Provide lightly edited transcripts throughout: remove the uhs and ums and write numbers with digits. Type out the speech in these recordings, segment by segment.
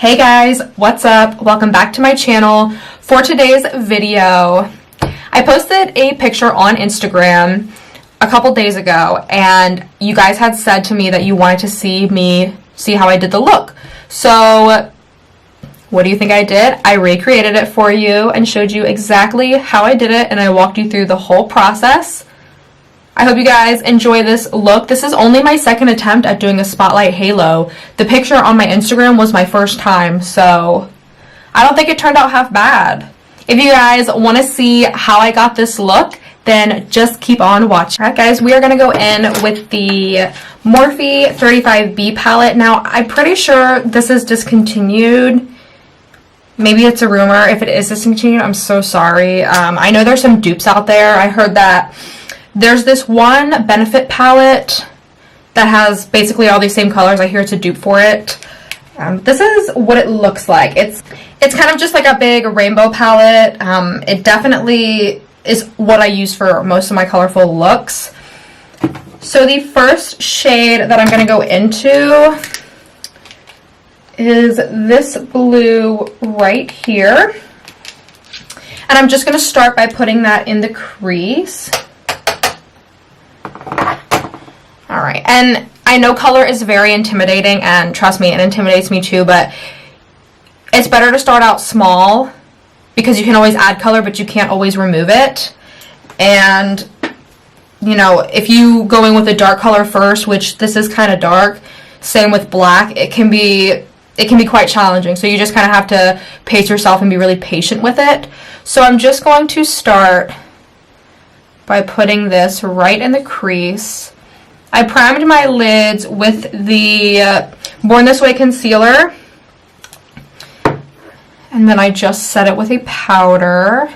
Hey guys, what's up? Welcome back to my channel. For today's video, I posted a picture on Instagram a couple days ago, and you guys had said to me that you wanted to see how I did the look. So what do you think I did? I recreated it for you and showed you exactly how I did it, and I walked you through the whole process. I hope you guys enjoy this look. This is only my second attempt at doing a spotlight halo. The picture on my Instagram was my first time, so I don't think it turned out half bad. If you guys want to see how I got this look, then just keep on watching. Alright guys, we are going to go in with the Morphe 35B palette. Now, I'm pretty sure this is discontinued. Maybe it's a rumor. If it is discontinued, I'm so sorry. I know there's some dupes out there. I heard that there's this one Benefit palette that has basically all these same colors. I hear it's a dupe for it. This is what it looks like. It's kind of just like a big rainbow palette. It definitely is what I use for most of my colorful looks. So the first shade that I'm going to go into is this blue right here. And I'm just going to start by putting that in the crease. Alright, and I know color is very intimidating, and trust me, it intimidates me too, but it's better to start out small because you can always add color, but you can't always remove it. And, you know, if you go in with a dark color first, which this is kind of dark, same with black, it can be quite challenging. So you just kind of have to pace yourself and be really patient with it. So I'm just going to start by putting this right in the crease. I primed my lids with the Born This Way concealer, and then I just set it with a powder.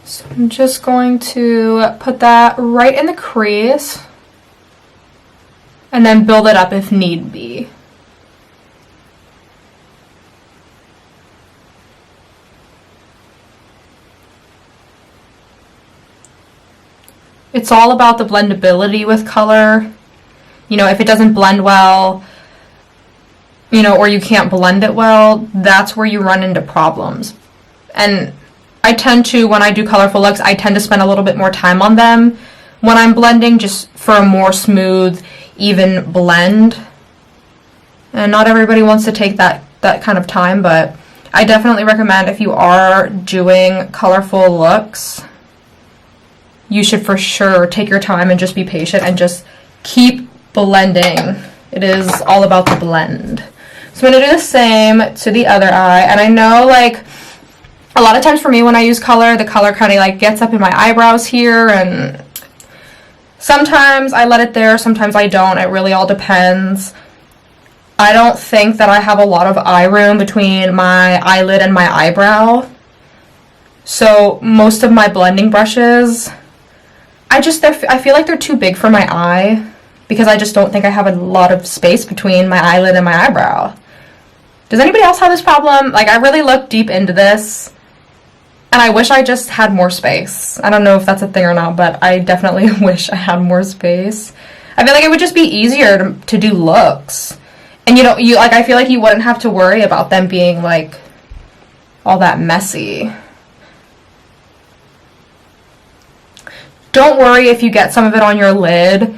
So I'm just going to put that right in the crease and then build it up if need be. It's all about the blendability with color. You know, if it doesn't blend well, you know, or you can't blend it well, that's where you run into problems. And I tend to, when I do colorful looks, I tend to spend a little bit more time on them when I'm blending, just for a more smooth, even blend. And not everybody wants to take that kind of time, but I definitely recommend, if you are doing colorful looks, you should for sure take your time and just be patient and just keep blending. It is all about the blend. So I'm going to do the same to the other eye. And I know, like, a lot of times for me when I use color, the color kind of like gets up in my eyebrows here, and sometimes I let it there, sometimes I don't. It really all depends. I don't think that I have a lot of eye room between my eyelid and my eyebrow. So most of my blending brushes, I feel like they're too big for my eye, because I just don't think I have a lot of space between my eyelid and my eyebrow. Does anybody else have this problem? Like, I really looked deep into this, and I wish I just had more space. I don't know if that's a thing or not, but I definitely wish I had more space. I feel like it would just be easier to do looks. And I feel like you wouldn't have to worry about them being, like, all that messy. Don't worry if you get some of it on your lid.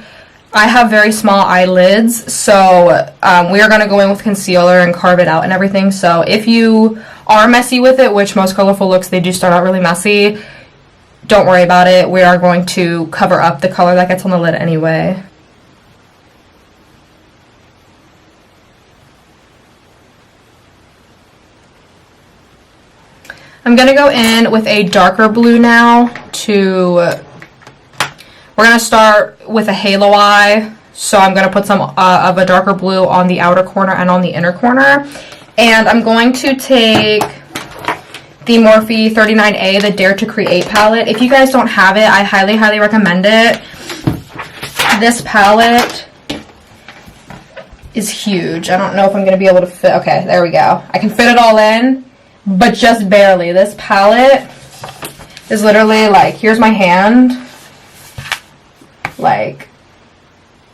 I have very small eyelids, so we are going to go in with concealer and carve it out and everything. So if you are messy with it, which most colorful looks, they do start out really messy, don't worry about it. We are going to cover up the color that gets on the lid anyway. I'm going to go in with a darker blue now we're going to start with a halo eye, so I'm going to put some of a darker blue on the outer corner and on the inner corner. And I'm going to take the Morphe 39A, the Dare to Create palette. If you guys don't have it, I highly, highly recommend it. This palette is huge. I don't know if I'm going to be able to fit. Okay, there we go. I can fit it all in, but just barely. This palette is literally like, here's my hand. Like,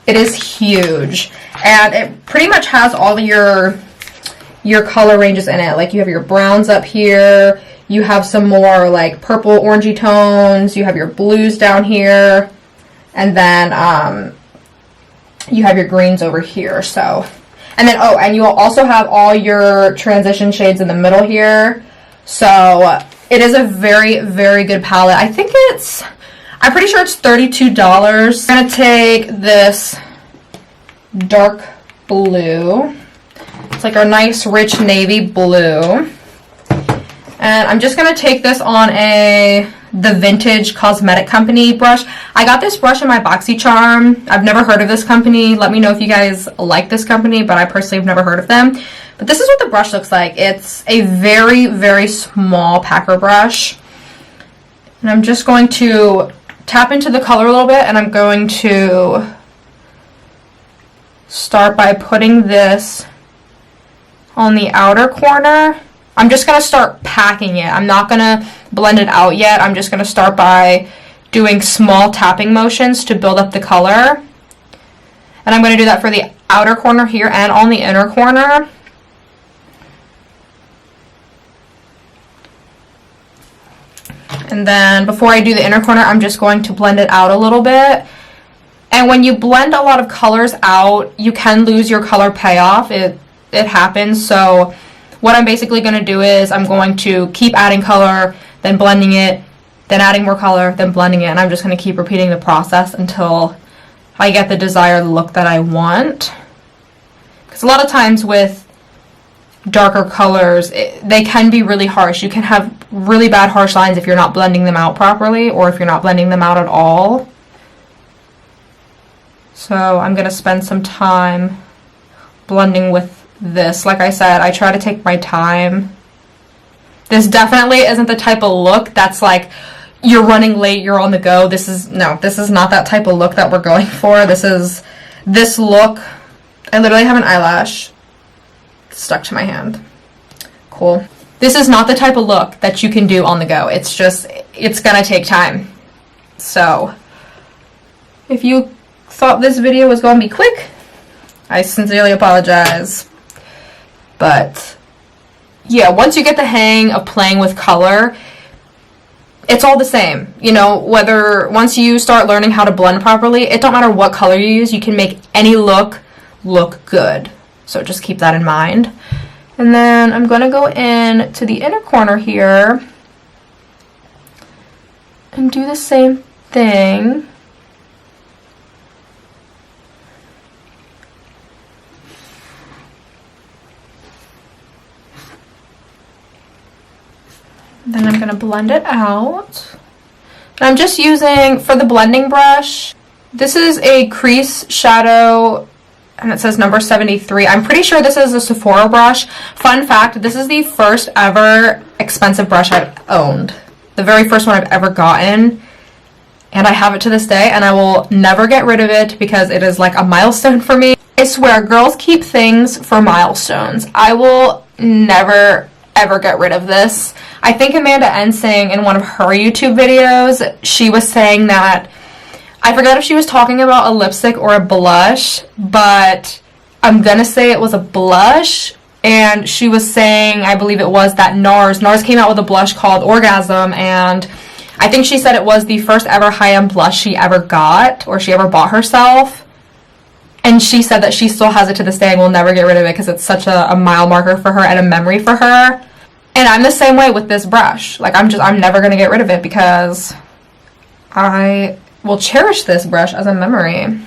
it is huge, and it pretty much has all your your color ranges in it. Like you have your browns up here, you have some more like purple orangey tones, you have your blues down here, and then you have your greens over here. So, and then and you will also have all your transition shades in the middle here. So it is a very, very good palette. I think I'm pretty sure it's $32. I'm gonna take this dark blue. It's like our nice rich navy blue. And I'm just gonna take this on the Vintage Cosmetic Company brush. I got this brush in my BoxyCharm. I've never heard of this company. Let me know if you guys like this company, but I personally have never heard of them. But this is what the brush looks like. It's a very, very small packer brush. And I'm just going to tap into the color a little bit, and I'm going to start by putting this on the outer corner. I'm just going to start packing it. I'm not going to blend it out yet. I'm just going to start by doing small tapping motions to build up the color. And I'm going to do that for the outer corner here and on the inner corner. And then before I do the inner corner, I'm just going to blend it out a little bit. And when you blend a lot of colors out, you can lose your color payoff. It happens. So what I'm basically going to do is I'm going to keep adding color, then blending it, then adding more color, then blending it. And I'm just going to keep repeating the process until I get the desired look that I want. Because a lot of times with darker colors, they can be really harsh. You can have really bad harsh lines if you're not blending them out properly, or if you're not blending them out at all. So I'm going to spend some time blending with this. Like I said, I try to take my time. This definitely isn't the type of look that's like you're running late, you're on the go. This is not that type of look that we're going for. This look, I literally have an eyelash stuck to my hand. Cool. This is not the type of look that you can do on the go. It's gonna take time. So if you thought this video was gonna be quick, I sincerely apologize. But yeah, once you get the hang of playing with color, it's all the same. You know, once you start learning how to blend properly, it don't matter what color you use, you can make any look good. So just keep that in mind. And then I'm going to go in to the inner corner here and do the same thing. Then I'm going to blend it out. And I'm just using, for the blending brush, this is a crease shadow, and it says number 73. I'm pretty sure this is a Sephora brush. Fun fact, this is the first ever expensive brush I've owned. The very first one I've ever gotten. And I have it to this day, and I will never get rid of it because it is like a milestone for me. I swear, girls keep things for milestones. I will never, ever get rid of this. I think Amanda Ensing, in one of her YouTube videos, she was saying that, I forgot if she was talking about a lipstick or a blush, but I'm gonna say it was a blush, and she was saying, I believe it was that NARS came out with a blush called Orgasm, and I think she said it was the first ever high-end blush she ever got, or she ever bought herself, and she said that she still has it to this day and will never get rid of it because it's such a mile marker for her and a memory for her. And I'm the same way with this brush. Like, I'm never gonna get rid of it because I will cherish this brush as a memory.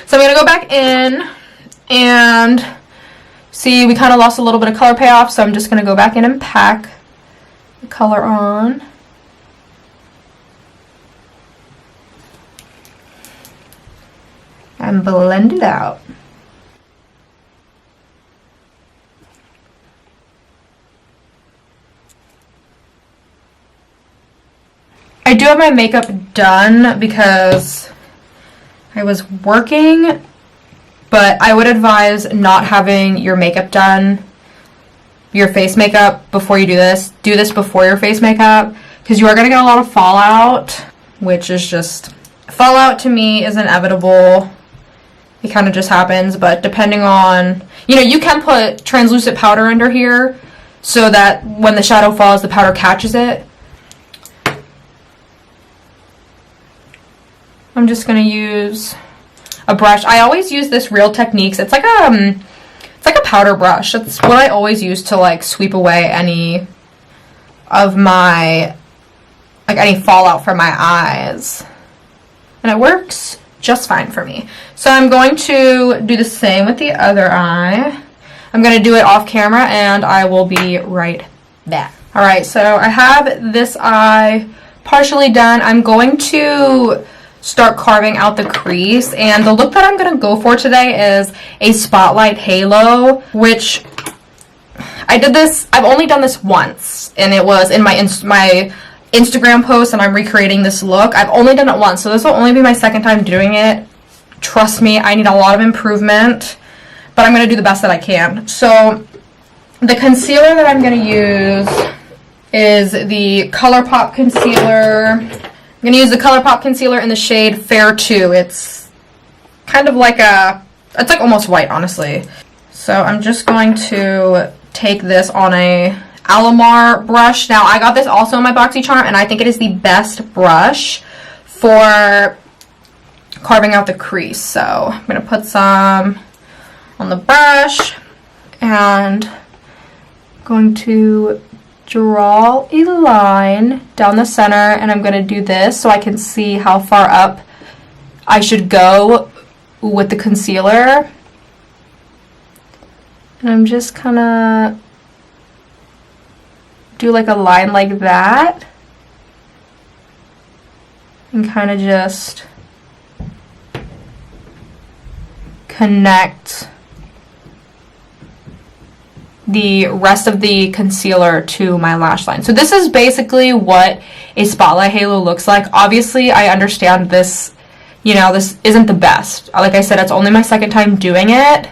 So I'm gonna go back in and see, we kind of lost a little bit of color payoff, so I'm just gonna go back in and pack the color on. And blend it out. I do have my makeup done because I was working, but I would advise not having your makeup done, your face makeup, before you do this. Do this before your face makeup because you are going to get a lot of fallout, which is just, fallout to me is inevitable It kind of just happens, but depending on, you know, you can put translucent powder under here so that when the shadow falls, the powder catches it. I'm just gonna use a brush. I always use this Real Techniques. It's like a powder brush. That's what I always use to like sweep away any of my, like any fallout from my eyes. And it works just fine for me. So I'm going to do the same with the other eye. I'm going to do it off camera and I will be right back. Alright, so I have this eye partially done. I'm going to start carving out the crease, and the look that I'm going to go for today is a spotlight halo, which I've only done this once, and it was in my Instagram post, and I'm recreating this look. I've only done it once, so this will only be my second time doing it. Trust me, I need a lot of improvement, but I'm going to do the best that I can. So the concealer that I'm going to use is the ColourPop concealer. I'm going to use the ColourPop concealer in the shade Fair 2. It's kind of like it's like almost white, honestly. So I'm just going to take this on a Alamar brush. Now, I got this also in my BoxyCharm, and I think it is the best brush for carving out the crease. So I'm going to put some on the brush, and I'm going to draw a line down the center, and I'm going to do this so I can see how far up I should go with the concealer. And I'm just kind of do like a line like that and kind of just connect the rest of the concealer to my lash line. So this is basically what a spotlight halo looks like. Obviously, I understand this, you know, this isn't the best. Like I said, it's only my second time doing it,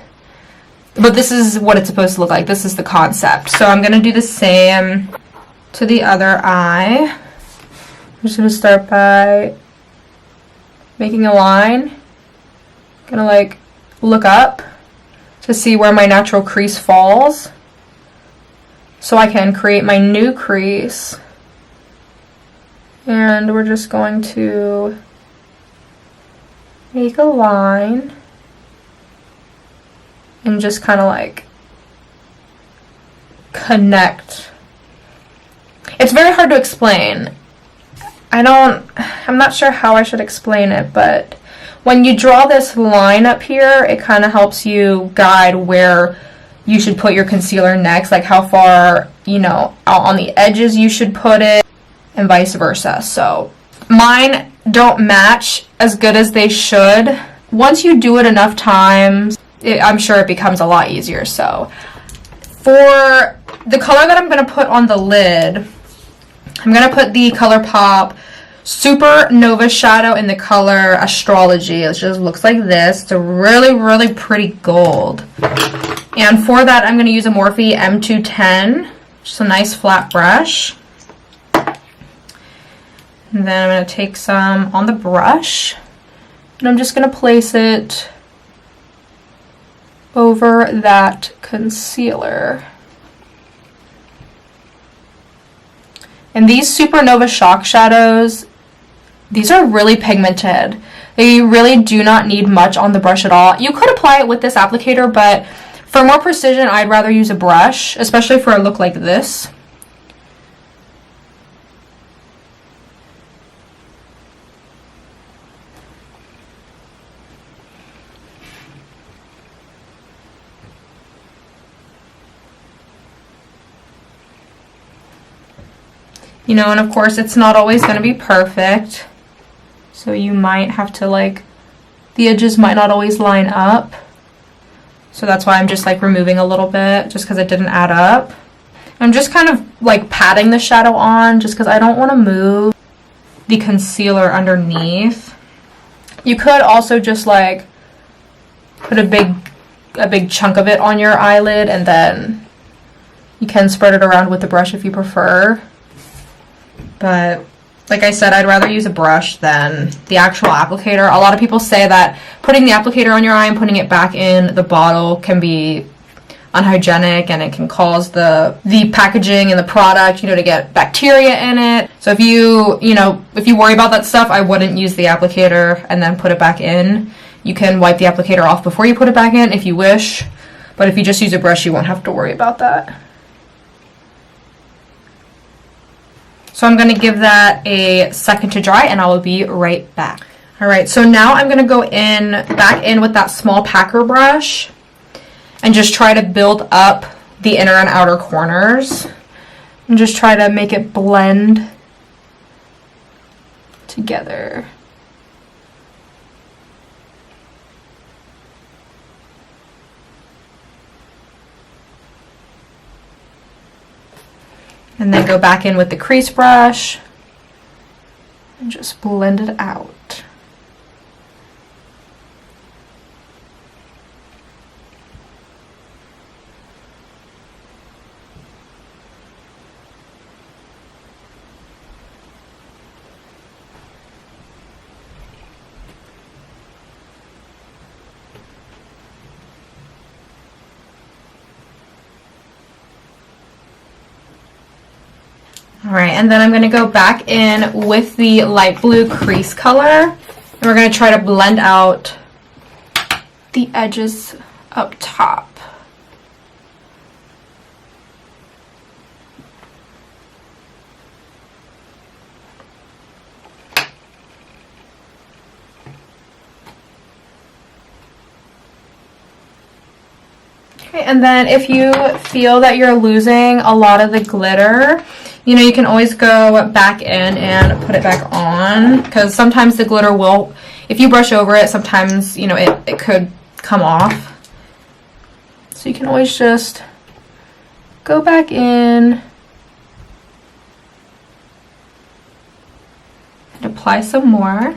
but this is what it's supposed to look like. This is the concept. So I'm going to do the same to the other eye. I'm just going to start by making a line. I'm going to like look up to see where my natural crease falls, so I can create my new crease. And we're just going to make a line and just kind of like connect. It's very hard to explain. I'm not sure how I should explain it, but when you draw this line up here, it kind of helps you guide where you should put your concealer next, like how far, you know, out on the edges you should put it, and vice versa. So mine don't match as good as they should. Once you do it enough times, I'm sure it becomes a lot easier. So for the color that I'm going to put on the lid, I'm going to put the ColourPop Supernova shadow in the color Astrology. It just looks like this. It's a really, really pretty gold. And for that, I'm going to use a Morphe M210, just a nice flat brush. And then I'm going to take some on the brush, and I'm just going to place it over that concealer. And these Supernova Shock Shadows, these are really pigmented. They really do not need much on the brush at all. You could apply it with this applicator, but for more precision, I'd rather use a brush, especially for a look like this. You know, and of course, it's not always going to be perfect. So you might have to, like, the edges might not always line up. So that's why I'm just like removing a little bit, just because it didn't add up. I'm just kind of like patting the shadow on, just because I don't want to move the concealer underneath. You could also just like put a big chunk of it on your eyelid, and then you can spread it around with the brush if you prefer. But like I said, I'd rather use a brush than the actual applicator. A lot of people say that putting the applicator on your eye and putting it back in the bottle can be unhygienic, and it can cause the packaging and the product, to get bacteria in it. So if you worry about that stuff, I wouldn't use the applicator and then put it back in. You can wipe the applicator off before you put it back in if you wish, but if you just use a brush, you won't have to worry about that. So I'm going to give that a second to dry, and I will be right back. Alright, so now I'm going to go back in with that small packer brush and just try to build up the inner and outer corners and just try to make it blend together. And then go back in with the crease brush and just blend it out. Alright, and then I'm going to go back in with the light blue crease color, and we're going to try to blend out the edges up top. Okay, and then if you feel that you're losing a lot of the glitter, you can always go back in and put it back on, because sometimes the glitter will, if you brush over it, sometimes, it could come off. So you can always just go back in and apply some more.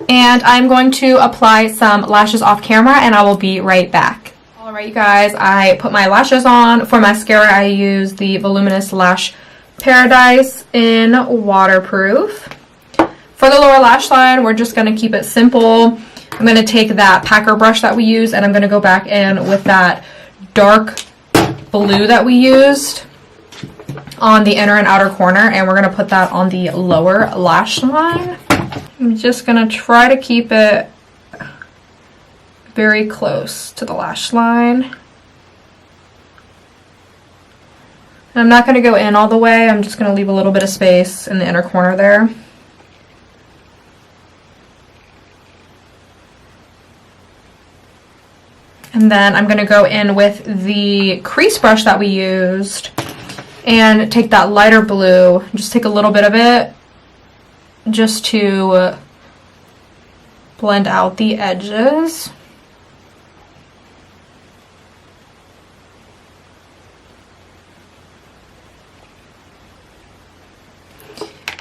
And I'm going to apply some lashes off camera, and I will be right back. Alright you guys, I put my lashes on. For mascara, I use the Voluminous Lash Paradise in Waterproof. For the lower lash line, we're just going to keep it simple. I'm going to take that packer brush that we used, and I'm going to go back in with that dark blue that we used on the inner and outer corner, and we're going to put that on the lower lash line. I'm just going to try to keep it very close to the lash line. And I'm not going to go in all the way, I'm just going to leave a little bit of space in the inner corner there. And then I'm going to go in with the crease brush that we used and take that lighter blue, just take a little bit of it just to blend out the edges.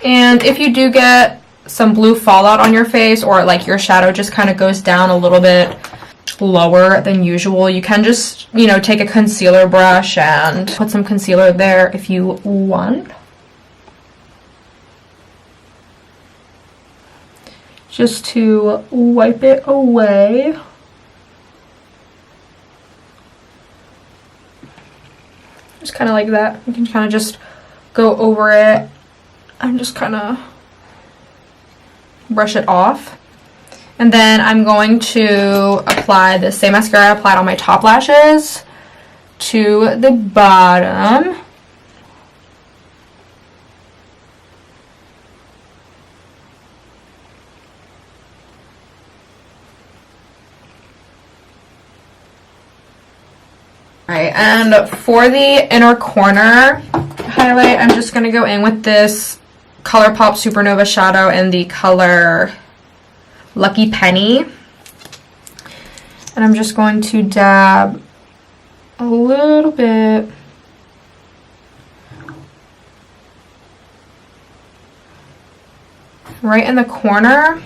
And if you do get some blue fallout on your face, or like your shadow just kind of goes down a little bit lower than usual, you can just, take a concealer brush and put some concealer there if you want. Just to wipe it away. Just kind of like that. You can kind of just go over it and just kind of brush it off. And then I'm going to apply the same mascara I applied on my top lashes to the bottom. Alright, and for the inner corner highlight, I'm just going to go in with this ColourPop Supernova shadow in the color Lucky Penny. And I'm just going to dab a little bit right in the corner.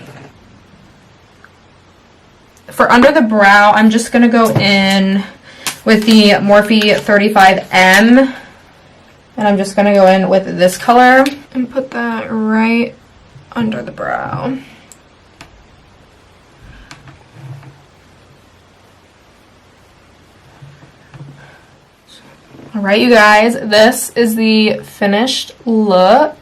For under the brow, I'm just going to go in with the Morphe 35M. And I'm just going to go in with this color and put that right under the brow. Alright, you guys, this is the finished look.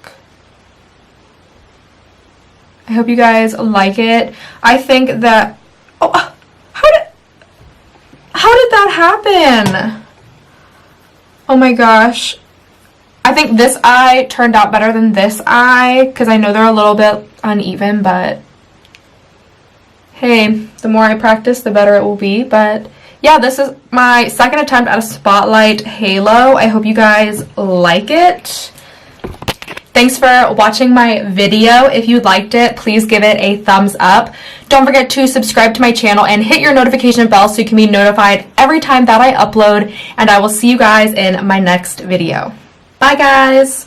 I hope you guys like it. I think that... Oh, how did that happen? Oh my gosh. I think this eye turned out better than this eye because I know they're a little bit uneven, but hey, the more I practice, the better it will be. But yeah, this is my second attempt at a spotlight halo. I hope you guys like it. Thanks for watching my video. If you liked it, please give it a thumbs up. Don't forget to subscribe to my channel and hit your notification bell so you can be notified every time that I upload. And I will see you guys in my next video. Bye, guys.